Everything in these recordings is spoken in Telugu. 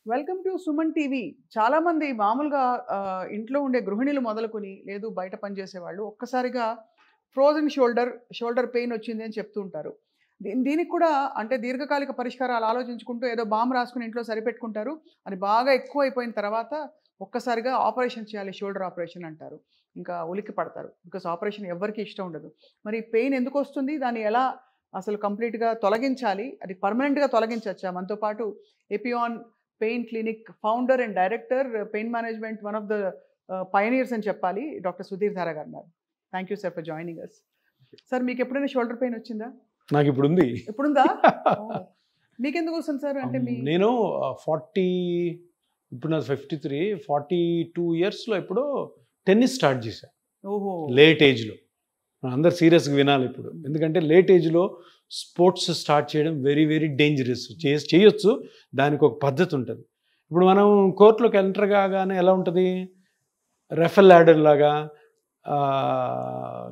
Welcome to Suman TV. చాలా మంది మామూలుగా ఇంట్లో ఉండే గృహిణులు మొదలుకొని లేదు బయట పనిచేసే వాళ్ళు ఒక్కసారిగా ఫ్రోజన్ షోల్డర్ పెయిన్ వచ్చింది అని చెప్తూ ఉంటారు. దీనికి కూడా అంటే దీర్ఘకాలిక పరిష్కారాలు ఆలోచించుకుంటూ ఏదో బాంబు రాసుకుని ఇంట్లో సరిపెట్టుకుంటారు. అది బాగా ఎక్కువ అయిపోయిన తర్వాత ఒక్కసారిగా ఆపరేషన్ చేయాలి, షోల్డర్ ఆపరేషన్ అంటారు. ఇంకా ఉలిక్కి పడతారు. బికాస్ ఆపరేషన్ ఎవ్వరికీ ఇష్టం ఉండదు. మరి పెయిన్ ఎందుకు వస్తుంది, దాన్ని ఎలా అసలు కంప్లీట్గా తొలగించాలి, అది పర్మనెంట్గా తొలగించవచ్చా? మనతో పాటు Epione pain clinic founder and director, pain management one of the pioneers అని చెప్పాలి, డాక్టర్ సుధీర్ ధారా గారు ఉన్నారు. Thank you sir for joining us. Sir, మీకు ఎప్పుడైనా షోల్డర్ పెయిన్ వచ్చిందా? నాకు ఇప్పుడు ఉంది. ఇప్పుడుందా? మీకు ఎందుకు వస్తుంది సార్? అంటే నేను 40, ఇప్పుడు నాకు 53, 42 ఇయర్స్లో ఇప్పుడు టెన్నిస్ స్టార్ట్ చేశాను. ఓహో, లేట్ ఏజ్లో. అందరు సీరియస్గా వినాలి ఇప్పుడు, ఎందుకంటే లేట్ ఏజ్లో స్పోర్ట్స్ స్టార్ట్ చేయడం వెరీ వెరీ డేంజరస్. చేయొచ్చు, దానికి ఒక పద్ధతి ఉంటుంది. ఇప్పుడు మనం కోర్టులోకి ఎంటర్ కాగానే ఎలా ఉంటుంది, రెఫెల్ ల్యాడర్ లాగా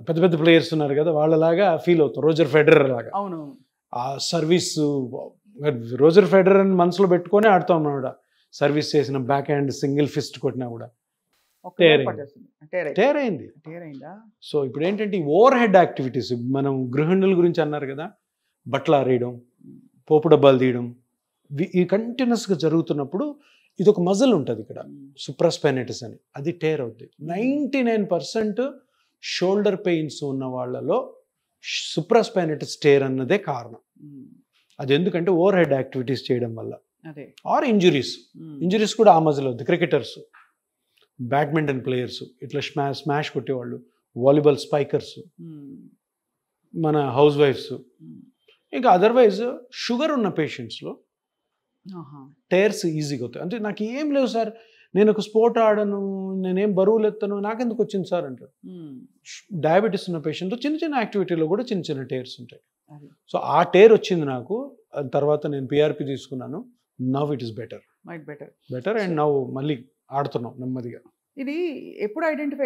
పెద్ద పెద్ద ప్లేయర్స్ ఉన్నారు కదా, వాళ్ళలాగా ఫీల్ అవుతాం. రోజర్ ఫెడరర్ లాగా. అవును, ఆ సర్వీస్ రోజర్ ఫెడరర్ అని మనసులో పెట్టుకొని ఆడుతాం అన్నమాట. సర్వీస్ చేసిన బ్యాక్ హ్యాండ్ సింగిల్ ఫిస్ట్ కొట్టినా కూడా టేర్ అయింది. సో ఇప్పుడు ఏంటంటే ఈ ఓవర్ హెడ్ యాక్టివిటీస్, మనం గృహిణుల గురించి అన్నారు కదా, బట్టలు ఆరేయడం, పోపు డబ్బాలు తీయడం, ఈ కంటిన్యూస్గా జరుగుతున్నప్పుడు ఇది ఒక మజిల్ ఉంటుంది ఇక్కడ, సుప్రాస్పైనైటిస్ అని, అది టేర్ అవుతుంది. 99% షోల్డర్ పెయిన్స్ ఉన్న వాళ్ళలో సుప్రాస్పైనైటిస్ టేర్ అన్నదే కారణం. అది ఎందుకంటే ఓవర్ హెడ్ యాక్టివిటీస్ చేయడం వల్ల, ఆర్ ఇంజురీస్ కూడా ఆ మజిల్ అవుతుంది. క్రికెటర్స్, బ్యాడ్మింటన్ ప్లేయర్స్, ఇట్లా స్మాష్ కొట్టేవాళ్ళు, వాలీబాల్ స్పైకర్స్, మన హౌస్ వైఫ్స్, ఇంకా అదర్వైజ్ షుగర్ ఉన్న పేషెంట్స్లో టైర్స్ ఈజీగా అవుతాయి. అంటే నాకు ఏం లేవు సార్, నేను ఒక స్పోర్ట్ ఆడను, నేనేం బరువులు ఎత్తాను, నాకెందుకు వచ్చింది సార్ అంటారు. డయాబెటీస్ ఉన్న పేషెంట్ చిన్న చిన్న యాక్టివిటీలో కూడా చిన్న చిన్న టైర్స్ ఉంటాయి. సో ఆ టైర్ వచ్చింది నాకు, తర్వాత నేను పిఆర్పి తీసుకున్నాను. Now it is better and now మళ్ళీ ఆడుతున్నాం నెమ్మదిగా. ఇది ఎప్పుడు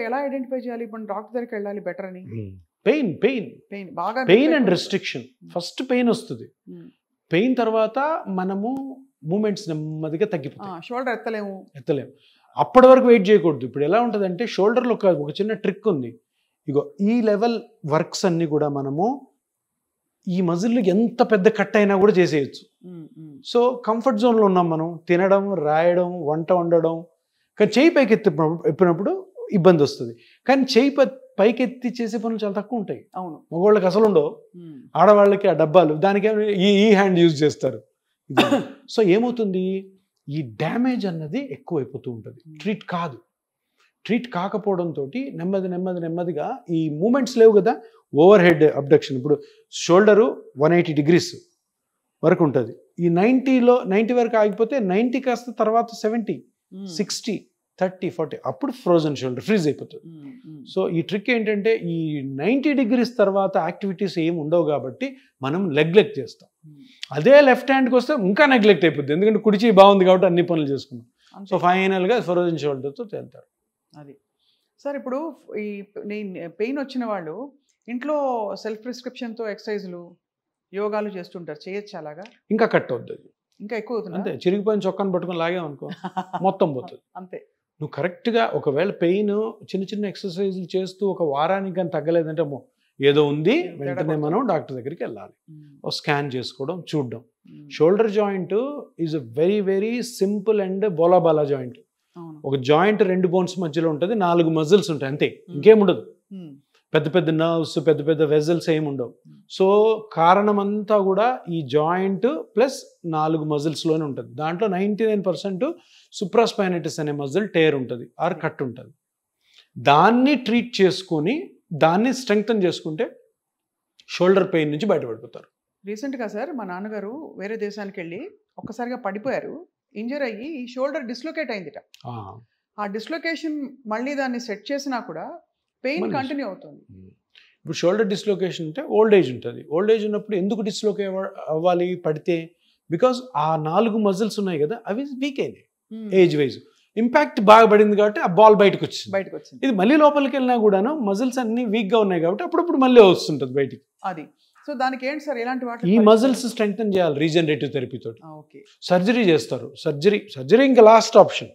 ఎలా ఐడెంటిఫై చేయాలి? ఇప్పుడు డాక్టర్ దగ్గరికి వెళ్ళాలి బెటర్ అని. Pain and restriction. First pain వస్తుంది, పెయిన్ తర్వాత మనము మూమెంట్స్ నెమ్మదిగా తగ్గిపోతాయి. షోల్డర్ ఎత్తలేము, అప్పటి వరకు వెయిట్ చేయకూడదు. ఇప్పుడు ఎలా ఉంటుంది అంటే షోల్డర్లో ఒక చిన్న ట్రిక్ ఉంది. ఇగో ఈ లెవెల్ వర్క్స్ అన్ని కూడా మనము ఈ మజిల్ ఎంత పెద్ద కట్ అయినా కూడా చేసేయచ్చు. సో కంఫర్ట్ జోన్లో ఉన్నాం మనం, తినడం, రాయడం, వంట వండడం. కానీ చేయి పైకి ఎప్పినప్పుడు ఇబ్బంది వస్తుంది. కానీ చేయి పైకెత్తి చేసే పనులు చాలా తక్కువ ఉంటాయి. అవును, మగవాళ్ళకి అసలు ఉండవు, ఆడవాళ్ళకి ఆ డబ్బాలు, దానికి ఈ హ్యాండ్ యూజ్ చేస్తారు. సో ఏమవుతుంది, ఈ డ్యామేజ్ అన్నది ఎక్కువైపోతూ ఉంటుంది. ట్రీట్ కాకపోవడంతో నెమ్మదిగా ఈ మూమెంట్స్ లేవు కదా, ఓవర్ హెడ్ అబ్డక్షన్. ఇప్పుడు షోల్డరు 180 degrees వరకు ఉంటుంది. ఈ 90 వరకు ఆగిపోతే 90 కాస్త తర్వాత 70, 60, 30, 40, అప్పుడు ఫ్రోజన్ షోల్డర్, ఫ్రీజ్ అయిపోతుంది. సో ఈ ట్రిక్ ఏంటంటే ఈ 90 degrees తర్వాత యాక్టివిటీస్ ఏమి ఉండవు కాబట్టి మనం నెగ్లెక్ట్ చేస్తాం. అదే లెఫ్ట్ హ్యాండ్కి వస్తే ఇంకా నెగ్లెక్ట్ అయిపోతుంది, ఎందుకంటే కుడిచి బాగుంది కాబట్టి అన్ని పనులు చేసుకున్నాం. సో ఫైనల్గా ఫ్రోజన్ షోల్డర్తో తేలుతారు. అది సార్, ఇప్పుడు ఈ పెయిన్ వచ్చిన వాళ్ళు ఇంట్లో సెల్ఫ్ ప్రిస్క్రిప్షన్తో ఎక్సర్సైజ్లు, యోగాలు చేస్తుంటారు, చేయొచ్చు అలాగా? ఇంకా కట్ అవుతుంది, ఇంకా ఎక్కువ అవుతుంది. అంతే, చిరిగిపోయిన చొక్కాను పట్టుకొని లాగామనుకో మొత్తం పోతుంది. అంతే. నువ్వు కరెక్ట్గా ఒకవేళ పెయిన్ చిన్న చిన్న ఎక్సర్సైజ్లు చేస్తూ ఒక వారానికి కానీ తగ్గలేదంటే ఏదో ఉంది, వెంటనే మనం డాక్టర్ దగ్గరికి వెళ్ళాలి. ఒక స్కాన్ చేసుకోవడం, చూడడం. Shoulder joint is a very very simple and బోలాబాలా జాయింట్. ఒక జాయింట్ 2 bones మధ్యలో ఉంటుంది, 4 muscles ఉంటాయి, అంతే, ఇంకేముండదు. పెద్ద పెద్ద నర్వ్స్, పెద్ద పెద్ద వెజల్స్ ఏమి ఉండవు. సో కారణం అంతా కూడా ఈ జాయింట్ ప్లస్ 4 musclesలోనే ఉంటుంది. దాంట్లో 99% సుప్రాస్పైనైటిస్ అనే మజిల్ టేర్ ఉంటుంది, ఆర్ కట్ ఉంటుంది. దాన్ని ట్రీట్ చేసుకొని దాన్ని స్ట్రెంగ్తన్ చేసుకుంటే షోల్డర్ పెయిన్ నుంచి బయటపడిపోతారు. రీసెంట్గా సార్, మా నాన్నగారు వేరే దేశానికి వెళ్ళి ఒక్కసారిగా పడిపోయారు, ఇంజర్ అయ్యి ఈ షోల్డర్ డిస్లొకేట్ అయిందిట. ఆ డిస్లొకేషన్ మళ్ళీ దాన్ని సెట్ చేసినా కూడా పెయిన్ కంటిన్యూ అవుతుంది. ఇప్పుడు షోల్డర్ డిస్లొకేషన్ అంటే ఓల్డ్ ఏజ్ ఉంటుంది. ఓల్డ్ ఏజ్ ఉన్నప్పుడు ఎందుకు డిస్లొకేట్ అవ్వాలి పడితే? బికాజ్ ఆ 4 muscles ఉన్నాయి కదా, అవి వీక్ అయినాయి ఏజ్ వైజ్. ఇంపాక్ట్ బాగా పడింది కాబట్టి ఆ బాల్ బయటకు వచ్చింది. ఇది మళ్ళీ లోపలికి వెళ్ళినా కూడాను మజిల్స్ అన్ని వీక్గా ఉన్నాయి కాబట్టి అప్పుడప్పుడు మళ్ళీ వస్తుంటుంది బయటికి. అది సో దానికి ఏంటి సార్ ఎలాంటి వాటి ఈ మజిల్స్ స్ట్రెంగ్తన్ చేయాలి రీజనరేటివ్ థెరపీ తోటి. ఓకే. సర్జరీ చేస్తారు. సర్జరీ ఇంకా లాస్ట్ ఆప్షన్.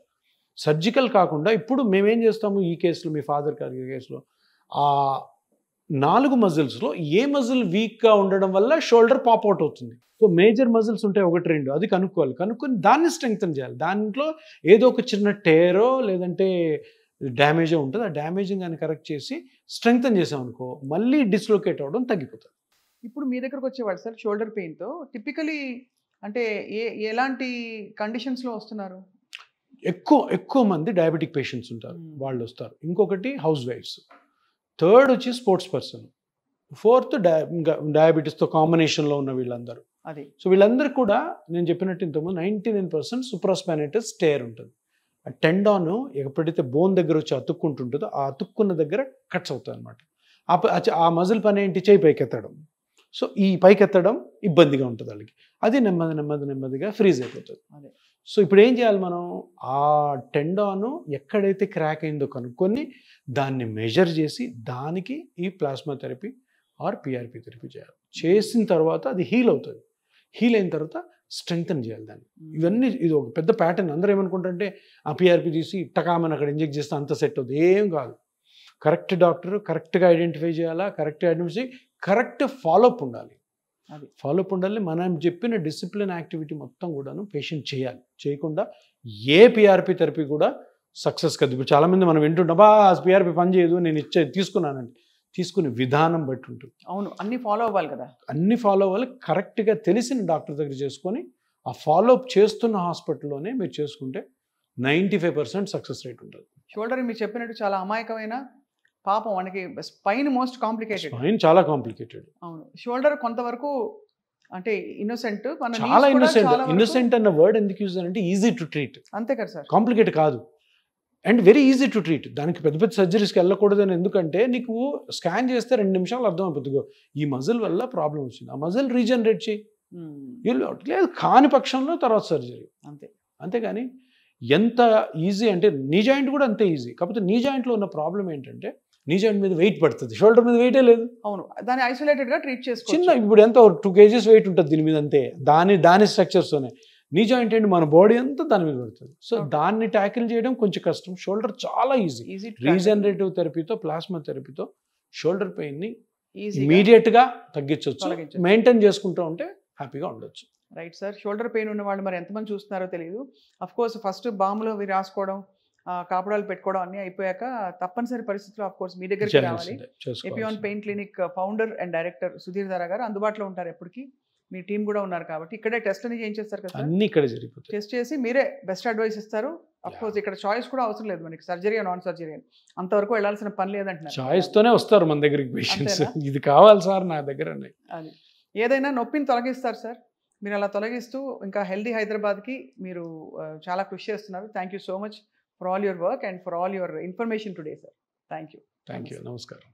సర్జికల్ కాకుండా ఇప్పుడు మేమేం చేస్తాము ఈ కేసులో, మీ ఫాదర్ గారి కేసులో, ఆ 4 మజిల్స్లో ఏ మజిల్ వీక్గా ఉండడం వల్ల షోల్డర్ పాప్అవుట్ అవుతుంది. సో మేజర్ మజిల్స్ ఉంటాయి 1-2, అది కనుక్కొని దాన్ని స్ట్రెంగ్తన్ చేయాలి. దాంట్లో ఏదో ఒక చిన్న టేరో లేదంటే డ్యామేజో ఉంటుంది. ఆ డ్యామేజింగ్ అని కరెక్ట్ చేసి స్ట్రెంగ్తన్ చేసామనుకో మళ్ళీ డిస్లొకేట్ అవ్వడం తగ్గిపోతుంది. ఇప్పుడు మీ దగ్గరకు వచ్చేవాడు సార్ షోల్డర్ పెయిన్తో టిపికలీ అంటే ఎలాంటి కండిషన్స్లో వస్తున్నారు? ఎక్కువ మంది డయాబెటిక్ పేషెంట్స్ ఉంటారు, వాళ్ళు వస్తారు. ఇంకొకటి హౌస్ వైఫ్స్, థర్డ్ వచ్చి స్పోర్ట్స్ పర్సన్, ఫోర్త్ డయాబెటీస్తో కాంబినేషన్లో ఉన్న వీళ్ళందరూ. అది సో వీళ్ళందరూ కూడా నేను చెప్పినట్టు ఇంతకుముందు 99% సుప్రాస్పానైటిస్ స్టేర్ ఉంటుంది. ఆ టెండాను ఎప్పుడైతే బోన్ దగ్గర వచ్చి అతుక్కుంటుంటుందో ఆ అతుక్కున్న దగ్గర కట్స్ అవుతుంది అనమాట. ఆ మజిల్ పని ఏంటి? చేయి పైకెత్తడం. సో ఈ పైకెత్తడం ఇబ్బందిగా ఉంటుంది వాళ్ళకి. అది నెమ్మదిగా ఫ్రీజ్ అయిపోతుంది. అదే. సో ఇప్పుడు ఏం చేయాలి మనం? ఆ టెండాను ఎక్కడైతే క్రాక్ అయిందో కనుక్కొని దాన్ని మెజర్ చేసి దానికి ఈ plasma therapy are PRP therapy చేయాలి. చేసిన తర్వాత అది హీల్ అవుతుంది. హీల్ అయిన తర్వాత స్ట్రెంగ్తన్ చేయాలి దాన్ని. ఇవన్నీ ఇది ఒక పెద్ద ప్యాటర్న్. అందరూ ఏమనుకుంటుంటే ఆ పిఆర్పి తీసి టకామని అక్కడ ఇంజెక్ట్ చేస్తే అంత సెట్ అవుతుంది. ఏం కాదు. కరెక్ట్ డాక్టర్ కరెక్ట్గా ఐడెంటిఫై చేయాలా, కరెక్ట్గా ఐడెంటిఫై కరెక్ట్ ఫాలోఅప్ ఉండాలి. అది ఫాలోఅప్ ఉండాలి. మనం చెప్పిన డిసిప్లిన్ యాక్టివిటీ మొత్తం కూడాను పేషెంట్ చేయాలి. చేయకుండా ఏ పిఆర్పి థెరపీ కూడా సక్సెస్ కాదు. ఇప్పుడు చాలామంది మనం వింటుంటాం, పిఆర్పి పని చేయదు, నేను తీసుకున్నానండి. తీసుకునే విధానం బట్టి ఉంటుంది. అవును, అన్ని ఫాలో అవ్వాలి కదా. అన్ని ఫాలో అవ్వాలి. కరెక్ట్గా తెలిసిన డాక్టర్ దగ్గర చేసుకొని ఆ ఫాలోఅప్ చేస్తున్న హాస్పిటల్లోనే మీరు చేసుకుంటే 95% సక్సెస్ రేట్ ఉంటుంది. షోల్డర్ మీరు చెప్పినట్టు చాలా అమాయకమైన పాపం, మనకి స్పైన్ మోస్ట్ కాంప్లికేటెడ్. స్పైన్ చాలా కాంప్లికేటెడ్. అవును, షోల్డర్ కొంతవరకు అంటే ఇన్నోసెంట్, చాలా ఇన్నోసెంట్ అన్న వర్డ్ ఎందుకు యూజ్ అంటే ఈజీ టు ట్రీట్. అంతే కదా సార్, కాంప్లికేట్ కాదు and very easy to treat. దానికి పెద్ద పెద్ద సర్జరీస్కి వెళ్ళకూడదని. ఎందుకంటే నీకు స్కాన్ చేస్తే 2 నిమిషాలు అర్థమైపోతుంది, ఈ మజిల్ వల్ల ప్రాబ్లం వచ్చింది, ఆ మజిల్ రీజనరేట్ చేయి. లేదు కాని పక్షంలో తర్వాత సర్జరీ. అంతేగాని ఎంత ఈజీ అంటే నీ జాయింట్ కూడా అంతే ఈజీ. కాకపోతే నీ జాయింట్లో ఉన్న ప్రాబ్లం ఏంటంటే నీ జాయింట్ మీద వెయిట్ పడుతుంది, షోల్డర్ మీద వెయిటే లేదు. అవును, దాన్ని ఐసోలేటెడ్గా ట్రీట్ చేసుకో. చిన్న ఇప్పుడు ఎంత 2 kgs వెయిట్ ఉంటుంది దీని మీద, అంతే. దాని స్ట్రక్చర్స్తోనే నీ జాయింట్ ఏంటి మన బాడీ అంతా దాని మీద పడుతుంది. సో దాన్ని ట్యాకిల్ చేయడం కొంచెం కష్టం. షోల్డర్ చాలా ఈజీ. రీజనరేటివ్ థెరపీతో, ప్లాస్మా థెరపీతో షోల్డర్ పెయిన్ని ఇమీడియట్గా తగ్గించవచ్చు. మెయింటైన్ చేసుకుంటూ ఉంటే హ్యాపీగా ఉండొచ్చు. Right sir. షోల్డర్ పెయిన్ ఉన్న వాళ్ళు మరి ఎంతమంది చూస్తున్నారో తెలియదు. అఫ్ కోర్స్ ఫస్ట్ బాంబులో అవి రాసుకోవడం, కాపడాలు పెట్టుకోవడం అన్నీ అయిపోయాక తప్పనిసరి పరిస్థితుల్లో అఫ్ కోర్స్ మీ దగ్గరికి రావాలి. Epione pain clinic founder and director Sudheer Dhara garu అందుబాటులో ఉంటారు ఎప్పటికీ. మీ టీం కూడా ఉన్నారు కాబట్టి ఇక్కడే టెస్ట్ అని ఏం చేస్తారు కదా, అన్ని ఇక్కడే జరిగిపోతాయి. టెస్ట్ చేసి మీరే బెస్ట్ అడ్వైస్ ఇస్తారు. అఫ్ కోర్స్ ఇక్కడ చాయిస్ కూడా అవసరం లేదు మనకి, సర్జరీ నాన్ సర్జరీ అని అంతవరకు వెళ్ళాల్సిన పని లేదంటున్నారు. చాయిస్తోనే వస్తారు మన దగ్గరికి పేషెంట్స్. ఇది కావాలి సార్ నా దగ్గర. అది ఏదైనా నొప్పిని తొలగిస్తారు సార్. మీరు అలా తొలగిస్తూ ఇంకా హెల్దీ హైదరాబాద్కి మీరు చాలా కృషి చేస్తున్నారు. Thank you so much for all your work and for all your information today sir. Thank you. నమస్కారం.